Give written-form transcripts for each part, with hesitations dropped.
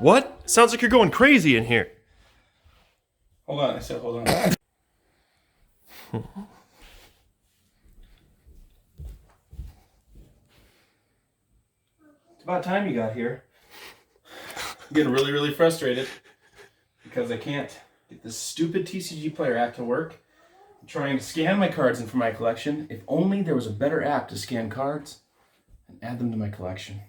What? Sounds like you're going crazy in here. Hold on, I said hold on. It's about time you got here. I'm getting really, really frustrated because I can't get this stupid TCG Player app to work. I'm trying to scan my cards in for my collection. If only there was a better app to scan cards and add them to my collection.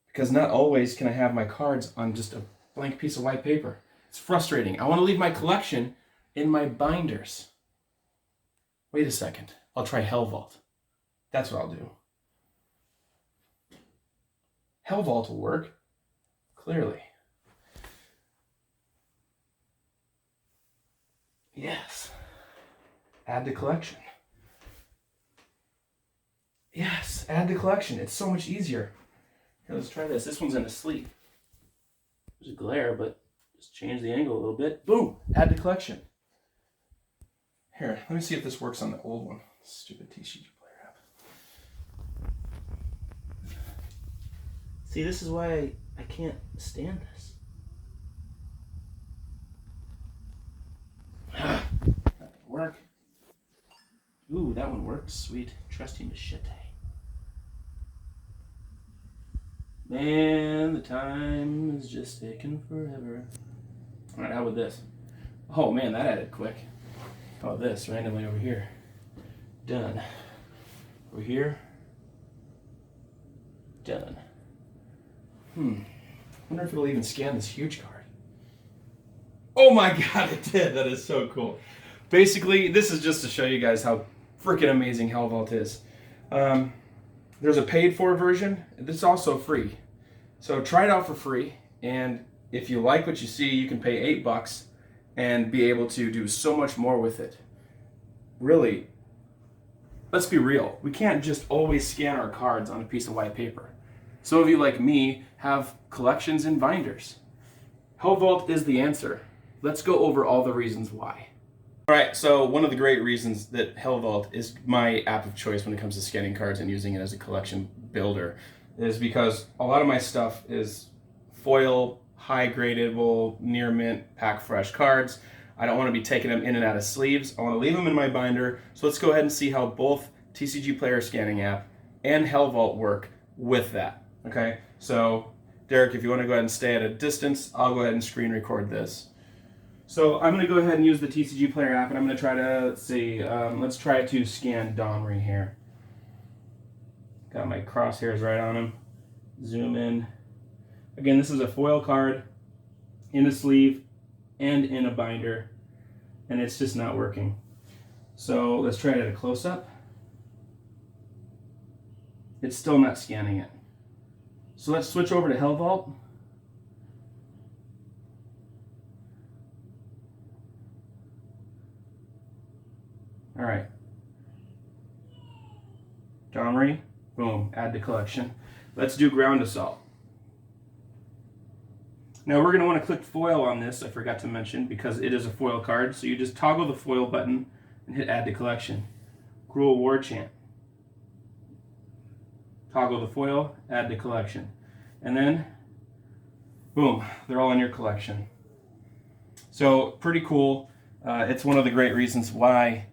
Because not always can I have my cards on just a blank piece of white paper. It's frustrating. I want to leave my collection in my binders. Wait a second. I'll try Helvault. That's what I'll do. Helvault will work. Clearly. Yes. Add to collection. Yes, add to collection. It's so much easier. Here, let's try this. This one's in a sleep. There's a glare, but just change the angle a little bit. Boom! Add to collection. Here, let me see if this works on the old one. Stupid TCG Player app. See, this is why I can't stand this. That didn't work. Ooh, that one works. Sweet. Trusty machete. Man, the time is just taking forever. Alright, how about this? Oh man, that added quick. How about this, randomly over here? Done. Over here. Done. Wonder if it'll even scan this huge card. Oh my god, it did! That is so cool. Basically, this is just to show you guys how freaking amazing Helvault is. There's a paid-for version. This is also free. So try it out for free, and if you like what you see, you can pay $8 and be able to do so much more with it. Really, let's be real. We can't just always scan our cards on a piece of white paper. Some of you, like me, have collections in binders. Helvault is the answer. Let's go over all the reasons why. Alright, so one of the great reasons that Helvault is my app of choice when it comes to scanning cards and using it as a collection builder is because a lot of my stuff is foil, high gradable, near mint, pack fresh cards. I don't want to be taking them in and out of sleeves. I want to leave them in my binder. So let's go ahead and see how both TCG Player scanning app and Helvault work with that. Okay, so Derek, if you want to go ahead and stay at a distance, I'll go ahead and screen record this. So I'm going to go ahead and use the TCG Player app, and I'm going to try to, let's try to scan Domri here. Got my crosshairs right on him. Zoom in. Again, this is a foil card in a sleeve and in a binder, and it's just not working. So let's try it at a close-up. It's still not scanning it. So let's switch over to Helvault. All right. Domri, boom, add to collection. Let's do Ground Assault. Now we're going to want to click foil on this, I forgot to mention, because it is a foil card. So you just toggle the foil button and hit add to collection. Cruel War Chant. Toggle the foil, add to collection. And then, boom, they're all in your collection. So pretty cool. It's one of the great reasons why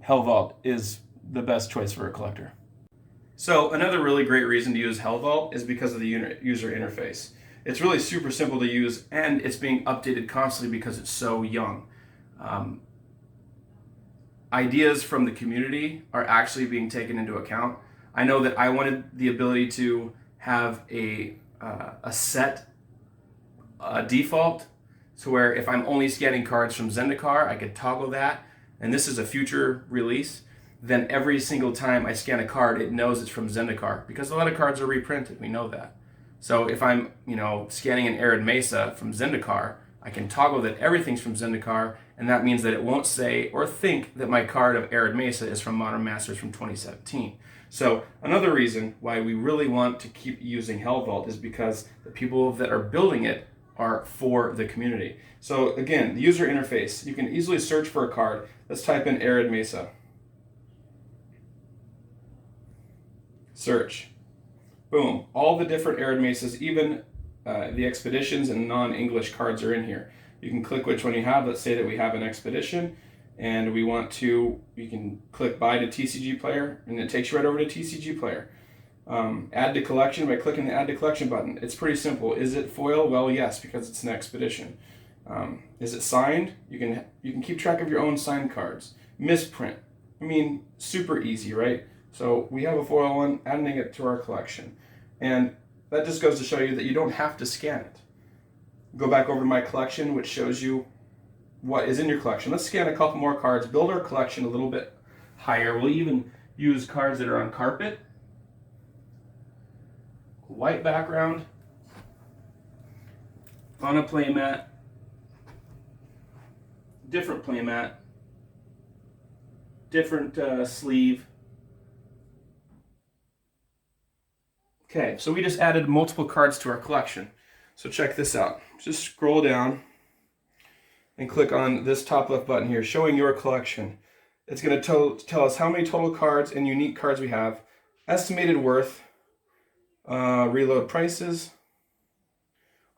Helvault is the best choice for a collector. So another really great reason to use Helvault is because of the user interface. It's really super simple to use, and it's being updated constantly because it's so young. Ideas from the community are actually being taken into account. I know that I wanted the ability to have a set default, to where if I'm only scanning cards from Zendikar, I could toggle that, and this is a future release. Then every single time I scan a card, it knows it's from Zendikar, because a lot of cards are reprinted, we know that. So if I'm, scanning an Arid Mesa from Zendikar, I can toggle that everything's from Zendikar, and that means that it won't say or think that my card of Arid Mesa is from Modern Masters from 2017. So another reason why we really want to keep using Helvault is because the people that are building it are for the community. So again, the user interface, you can easily search for a card. Let's type in Arid Mesa. Search. Boom. All the different Arid Mesas, even the expeditions and non-English cards are in here. You can click which one you have. Let's say that we have an expedition and we want to, you can click buy to TCG Player and it takes you right over to TCG Player. Add to collection by clicking the add to collection button. It's pretty simple. Is it foil? Well, yes, because it's an expedition. Is it signed? You can keep track of your own signed cards. Misprint. I mean, super easy, right? So we have a foil one, adding it to our collection. And that just goes to show you that you don't have to scan it. Go back over to my collection, which shows you what is in your collection. Let's scan a couple more cards, build our collection a little bit higher. We'll even use cards that are on carpet. White background, on a playmat, different playmat, different sleeve. Okay, so we just added multiple cards to our collection. So check this out. Just scroll down and click on this top left button here, showing your collection. It's going to tell us how many total cards and unique cards we have, estimated worth, reload prices,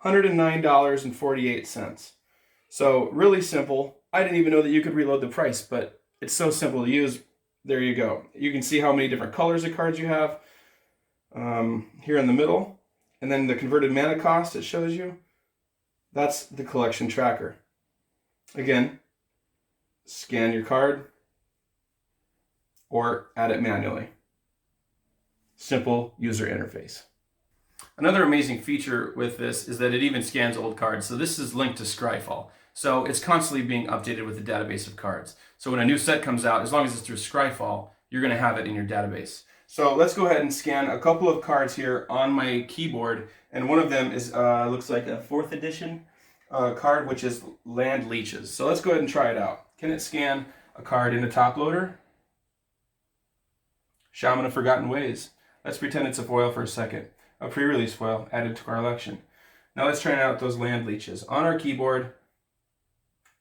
$109.48. So really simple. I didn't even know that you could reload the price, but it's so simple to use. There you go. You can see how many different colors of cards you have here in the middle. And then the converted mana cost it shows you. That's the collection tracker. Again, scan your card or add it manually. Simple user interface. Another amazing feature with this is that it even scans old cards. So this is linked to Scryfall. So it's constantly being updated with the database of cards. So when a new set comes out, as long as it's through Scryfall, you're going to have it in your database. So let's go ahead and scan a couple of cards here on my keyboard. And one of them is looks like a 4th edition card, which is Land Leeches. So let's go ahead and try it out. Can it scan a card in a top loader? Shaman of Forgotten Ways. Let's pretend it's a foil for a second. A pre-release foil added to our collection. Now let's try out those Land Leeches on our keyboard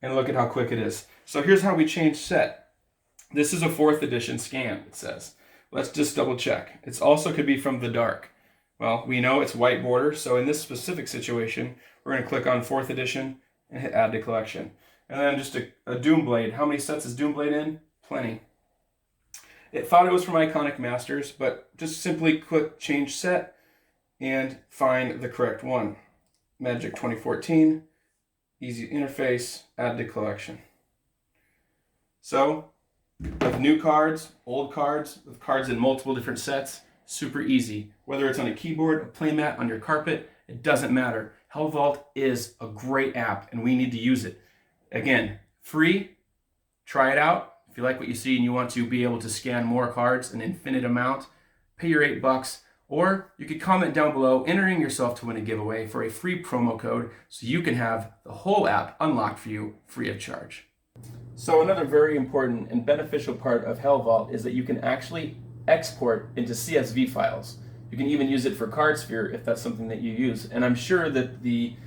and look at how quick it is. So here's how we change set. This is a 4th edition scan, it says. Let's just double check. It also could be from the dark. Well, we know it's white border, so in this specific situation, we're going to click on 4th edition and hit add to collection. And then just a Doomblade. How many sets is Doomblade in? Plenty. It thought it was from Iconic Masters, but just simply click change set and find the correct one. Magic 2014, easy interface, add to collection. So, with new cards, old cards, with cards in multiple different sets, super easy. Whether it's on a keyboard, a playmat, on your carpet, it doesn't matter. Helvault is a great app and we need to use it. Again, free, try it out. If you like what you see and you want to be able to scan more cards, an infinite amount, pay your $8, or you could comment down below entering yourself to win a giveaway for a free promo code so you can have the whole app unlocked for you free of charge. So another very important and beneficial part of Helvault is that you can actually export into CSV files. You can even use it for CardSphere if that's something that you use. And I'm sure that the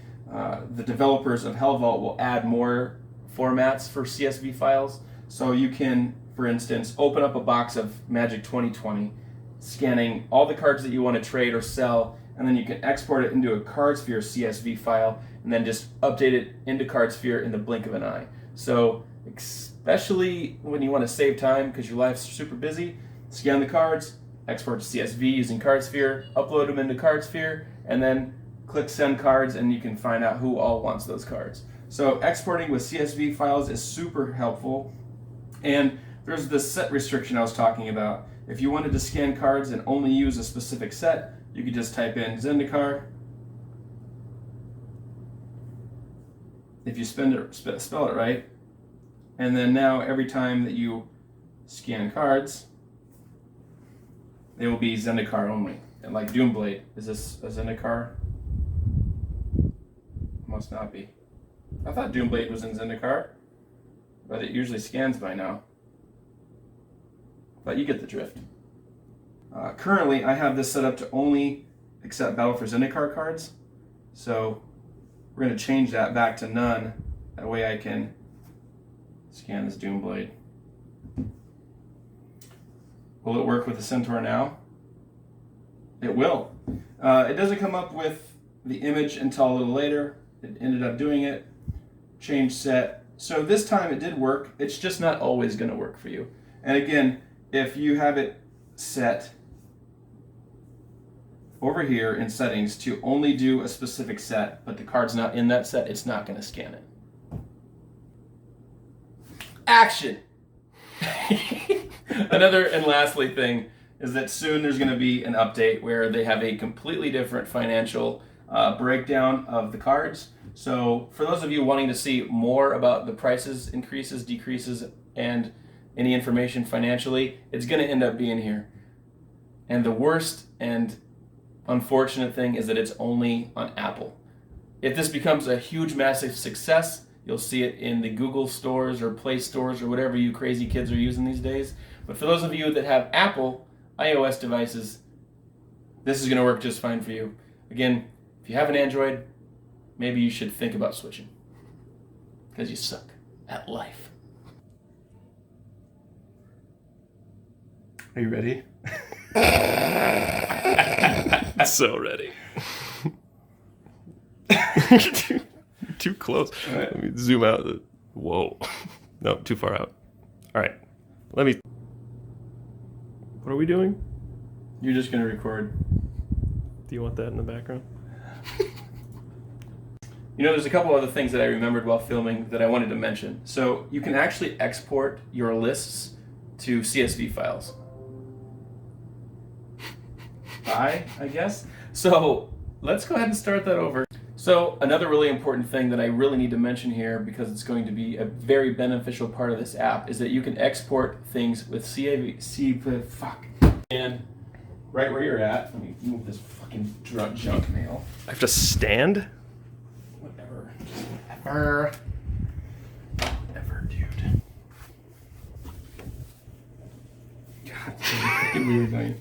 developers of Helvault will add more formats for CSV files. So you can, for instance, open up a box of Magic 2020, scanning all the cards that you want to trade or sell, and then you can export it into a CardSphere CSV file and then just update it into CardSphere in the blink of an eye. So especially when you want to save time because your life's super busy, scan the cards, export to CSV using CardSphere, upload them into CardSphere, and then click send cards and you can find out who all wants those cards. So exporting with CSV files is super helpful. And there's the set restriction I was talking about. If you wanted to scan cards and only use a specific set, you could just type in Zendikar. If you spell it right. And then now every time that you scan cards, they will be Zendikar only. And like Doomblade, is this a Zendikar? Must not be. I thought Doomblade was in Zendikar, but it usually scans by now. But you get the drift. Currently, I have this set up to only accept Battle for Zendikar cards. So we're going to change that back to none. That way I can scan this Doomblade. Will it work with the Centaur now? It will. It doesn't come up with the image until a little later. It ended up doing it. Change set. So this time it did work. It's just not always going to work for you. And again, if you have it set over here in settings to only do a specific set, but the card's not in that set, it's not going to scan it. Action! Another and lastly thing is that soon there's going to be an update where they have a completely different financial breakdown of the cards. So for those of you wanting to see more about the prices, increases, decreases, and any information financially, it's going to end up being here. And the worst and unfortunate thing is that it's only on Apple. If this becomes a huge, massive success, you'll see it in the Google stores or Play stores or whatever you crazy kids are using these days. But for those of you that have Apple iOS devices, this is going to work just fine for you. Again, if you have an Android, maybe you should think about switching, because you suck at life. Are you ready? So ready. Too close. Right. Let me zoom out. Whoa. No, too far out. All right. Let me. What are we doing? You're just going to record. Do you want that in the background? You know, there's a couple other things that I remembered while filming that I wanted to mention. So you can actually export your lists to CSV files. I guess. So let's go ahead and start that over. So another really important thing that I really need to mention here, because it's going to be a very beneficial part of this app, is that you can export things with fuck. And right where you're at, let me move this fucking junk mail. I have to stand? Whatever. Just whatever. Whatever, dude. God, it's fucking weird, man.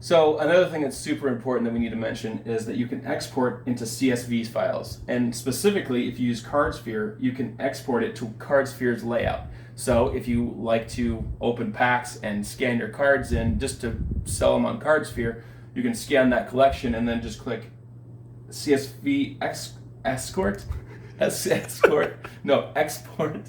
So another thing that's super important that we need to mention is that you can export into CSV files. And specifically, if you use CardSphere, you can export it to CardSphere's layout. So if you like to open packs and scan your cards in just to sell them on CardSphere, you can scan that collection and then just click CSV export. No, export.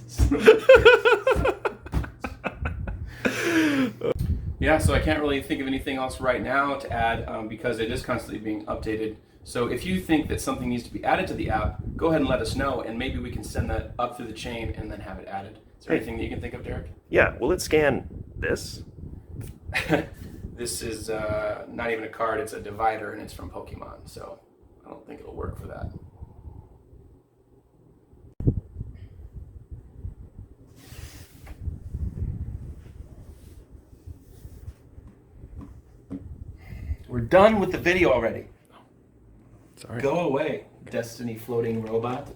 Yeah, so I can't really think of anything else right now to add because it is constantly being updated. So if you think that something needs to be added to the app, go ahead and let us know, and maybe we can send that up through the chain and then have it added. Is there anything that you can think of, Derek? Yeah, will it scan this? This is not even a card, it's a divider, and it's from Pokemon, so I don't think it'll work for that. We're done with the video already. Sorry. Go away, Destiny floating robot.